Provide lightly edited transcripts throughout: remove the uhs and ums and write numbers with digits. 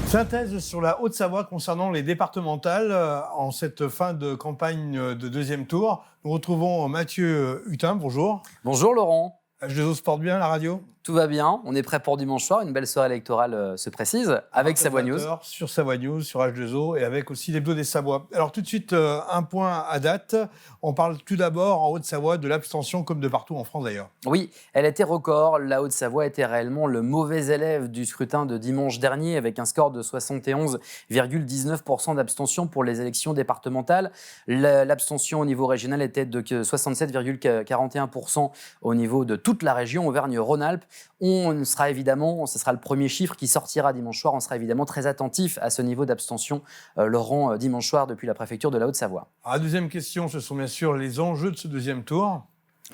Synthèse sur la Haute-Savoie concernant les départementales. En cette fin de campagne de deuxième tour, nous retrouvons Mathieu Hutin. Bonjour. Bonjour Laurent. H2O se porte bien, la radio ? Tout va bien, on est prêt pour dimanche soir, une belle soirée électorale se précise, avec Savoie News. Sur Savoie News, sur H2O et avec aussi l'hebdo des Savoies. Alors tout de suite, un point à date. On parle tout d'abord en Haute-Savoie de l'abstention comme de partout en France d'ailleurs. Oui, elle était record, la Haute-Savoie était réellement le mauvais élève du scrutin de dimanche dernier avec un score de 71,19% d'abstention pour les élections départementales. L'abstention au niveau régional était de 67,41% au niveau de toute la région Auvergne-Rhône-Alpes. Ce sera le premier chiffre qui sortira dimanche soir. On sera évidemment très attentif à ce niveau d'abstention, Laurent, dimanche soir depuis la préfecture de la Haute-Savoie. La deuxième question, ce sont bien sûr les enjeux de ce deuxième tour.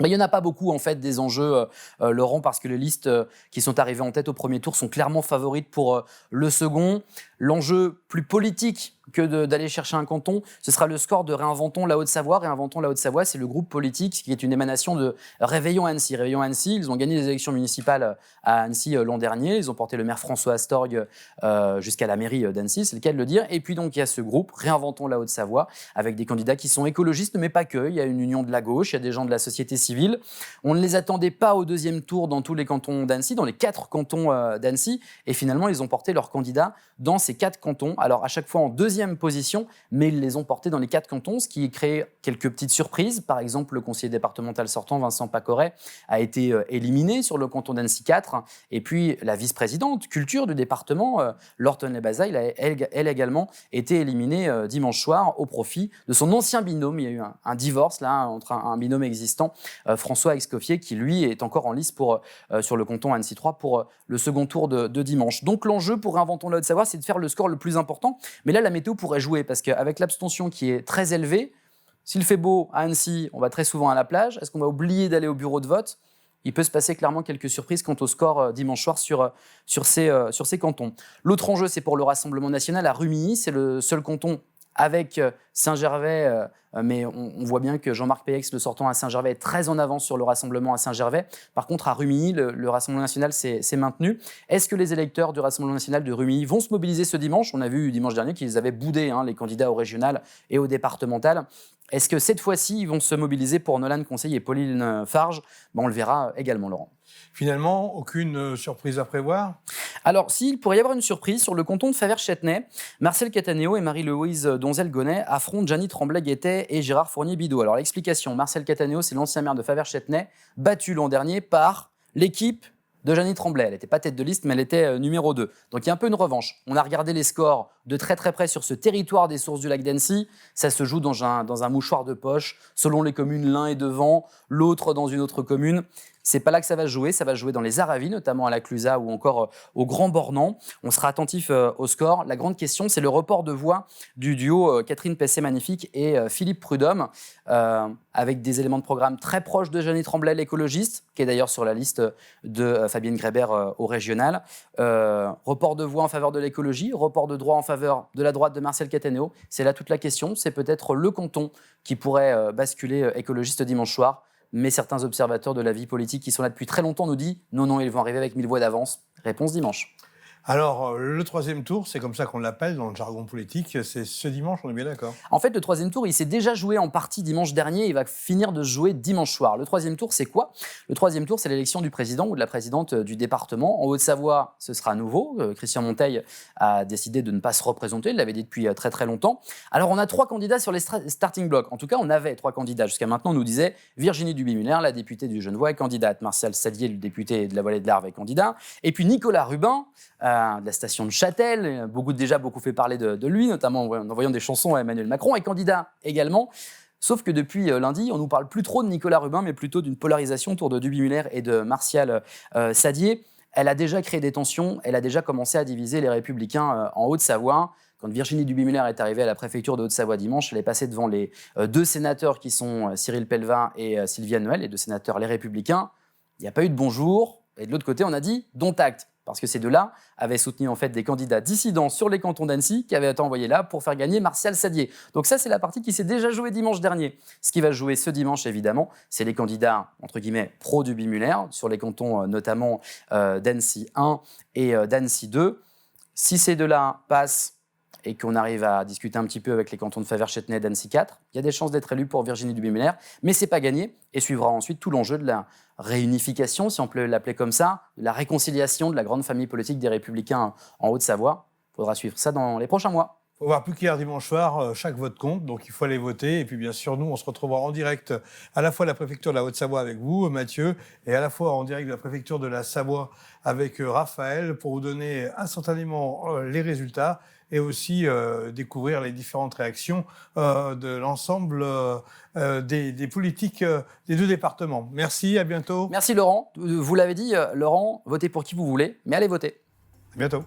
Il n'y en a pas beaucoup en fait des enjeux, Laurent, parce que les listes qui sont arrivées en tête au premier tour sont clairement favorites pour le second. L'enjeu plus politique que d'aller chercher un canton, ce sera le score de Réinventons la Haute-Savoie. Réinventons la Haute-Savoie, c'est le groupe politique qui est une émanation de Réveillons Annecy. Réveillons Annecy, ils ont gagné les élections municipales à Annecy l'an dernier. Ils ont porté le maire François Astorg jusqu'à la mairie d'Annecy, c'est le cas de le dire. Et puis donc il y a ce groupe, Réinventons la Haute-Savoie, avec des candidats qui sont écologistes, mais pas que. Il y a une union de la gauche, il y a des gens de la société civile. On ne les attendait pas au deuxième tour dans tous les cantons d'Annecy, dans les 4 cantons d'Annecy. Et finalement, ils ont porté leurs candidats dans ces 4 cantons. Alors à chaque fois en deuxième position, mais ils les ont portés dans les 4 cantons, ce qui crée quelques petites surprises. Par exemple, le conseiller départemental sortant, Vincent Pacoret, a été éliminé sur le canton d'Annecy 4. Et puis la vice-présidente culture du département, Lorton Lebaza, elle également été éliminée dimanche soir au profit de son ancien binôme. Il y a eu un divorce là entre un binôme existant, François Escoffier, qui lui est encore en lice sur le canton Annecy 3 pour le second tour de dimanche. Donc l'enjeu pour Réinventons la Haute-Savoie, c'est de faire le score le plus important. Mais là, la météo pourrait jouer parce qu'avec l'abstention qui est très élevée, s'il fait beau à Annecy, on va très souvent à la plage. Est-ce qu'on va oublier d'aller au bureau de vote ? Il peut se passer clairement quelques surprises quant au score dimanche soir sur ces cantons. L'autre enjeu, c'est pour le Rassemblement national à Rumilly. C'est le seul canton avec Saint-Gervais, mais on voit bien que Jean-Marc Péex, le sortant à Saint-Gervais, est très en avance sur le rassemblement à Saint-Gervais. Par contre, à Rumilly, le Rassemblement national s'est maintenu. Est-ce que les électeurs du Rassemblement national de Rumilly vont se mobiliser ce dimanche ? On a vu dimanche dernier qu'ils avaient boudé les candidats au régional et au départemental. Est-ce que cette fois-ci, ils vont se mobiliser pour Nolan Conseil et Pauline Farge ? On le verra également, Laurent. Finalement, aucune surprise à prévoir ? Alors, s'il pourrait y avoir une surprise, sur le canton de Favert-Châtenay, Marcel Cataneo et Marie-Louise Donzel-Gonnet affrontent Jeannie Tremblay-Guettet et Gérard Fournier-Bidot. Alors, l'explication, Marcel Cataneo, c'est l'ancien maire de Favert-Châtenay, battu l'an dernier par l'équipe de Jeannie Tremblay. Elle n'était pas tête de liste, mais elle était numéro 2. Donc il y a un peu une revanche. On a regardé les scores de très très près sur ce territoire des sources du lac d'Annecy. Ça se joue dans un mouchoir de poche. Selon les communes, l'un est devant, l'autre dans une autre commune. C'est pas là que ça va se jouer dans les Aravis, notamment à la Clusaz ou encore au Grand Bornand. On sera attentif au score. La grande question, c'est le report de voix du duo Catherine Pessé-Magnifique et Philippe Prudhomme, avec des éléments de programme très proches de Jeannie Tremblay, l'écologiste, qui est d'ailleurs sur la liste de Fabienne Grébert au régional. Report de voix en faveur de l'écologie, report de droit en faveur de la droite de Marcel Cataneo. C'est là toute la question. C'est peut-être le canton qui pourrait basculer écologiste dimanche soir. Mais certains observateurs de la vie politique qui sont là depuis très longtemps nous disent non, ils vont arriver avec 1000 voix d'avance. Réponse dimanche. Alors, le troisième tour, c'est comme ça qu'on l'appelle dans le jargon politique, c'est ce dimanche, on est bien d'accord ? En fait, le troisième tour, il s'est déjà joué en partie dimanche dernier, il va finir de se jouer dimanche soir. Le troisième tour, c'est quoi ? Le troisième tour, c'est l'élection du président ou de la présidente du département. En Haute-Savoie, ce sera nouveau. Christian Monteil a décidé de ne pas se représenter, il l'avait dit depuis très très longtemps. Alors, on a 3 candidats sur les starting blocks. En tout cas, on avait 3 candidats. Jusqu'à maintenant, on nous disait Virginie Duby-Muller, la députée du Genevois, est candidate. Martial Sadier, le député de la Vallée de l'Arve, est candidat. Et puis Nicolas Rubin, de la station de Châtel, beaucoup fait parler de lui, notamment en envoyant des chansons à Emmanuel Macron, est candidat également. Sauf que depuis lundi, on ne nous parle plus trop de Nicolas Rubin, mais plutôt d'une polarisation autour de Duby-Muller et de Martial Sadier. Elle a déjà créé des tensions, elle a déjà commencé à diviser les Républicains en Haute-Savoie. Quand Virginie Duby-Muller est arrivée à la préfecture de Haute-Savoie dimanche, elle est passée devant les 2 sénateurs qui sont Cyril Pellevat et Sylviane Noël, les 2 sénateurs Les Républicains. Il n'y a pas eu de bonjour. Et de l'autre côté, on a dit « dont acte ». Parce que ces 2-là avaient soutenu en fait des candidats dissidents sur les cantons d'Annecy qui avaient été envoyés là pour faire gagner Martial Sadier. Donc ça, c'est la partie qui s'est déjà jouée dimanche dernier. Ce qui va se jouer ce dimanche, évidemment, c'est les candidats, entre guillemets, pro-Duby-Muller, sur les cantons notamment d'Annecy 1 et d'Annecy 2. Si ces deux-là passent et qu'on arrive à discuter un petit peu avec les cantons de Favers-Châtenay et d'Annecy 4, il y a des chances d'être élu pour Virginie Duby-Muller, mais c'est pas gagné et suivra ensuite tout l'enjeu de la réunification, si on peut l'appeler comme ça, de la réconciliation de la grande famille politique des Républicains en Haute-Savoie. Il faudra suivre ça dans les prochains mois. Il faut voir plus clair dimanche soir, chaque vote compte, donc il faut aller voter. Et puis bien sûr, nous, on se retrouvera en direct à la fois de la préfecture de la Haute-Savoie avec vous, Mathieu, et à la fois en direct de la préfecture de la Savoie avec Raphaël, pour vous donner instantanément les résultats et aussi découvrir les différentes réactions de l'ensemble des politiques des deux départements. Merci, à bientôt. Merci Laurent. Vous l'avez dit, Laurent, votez pour qui vous voulez, mais allez voter. À bientôt.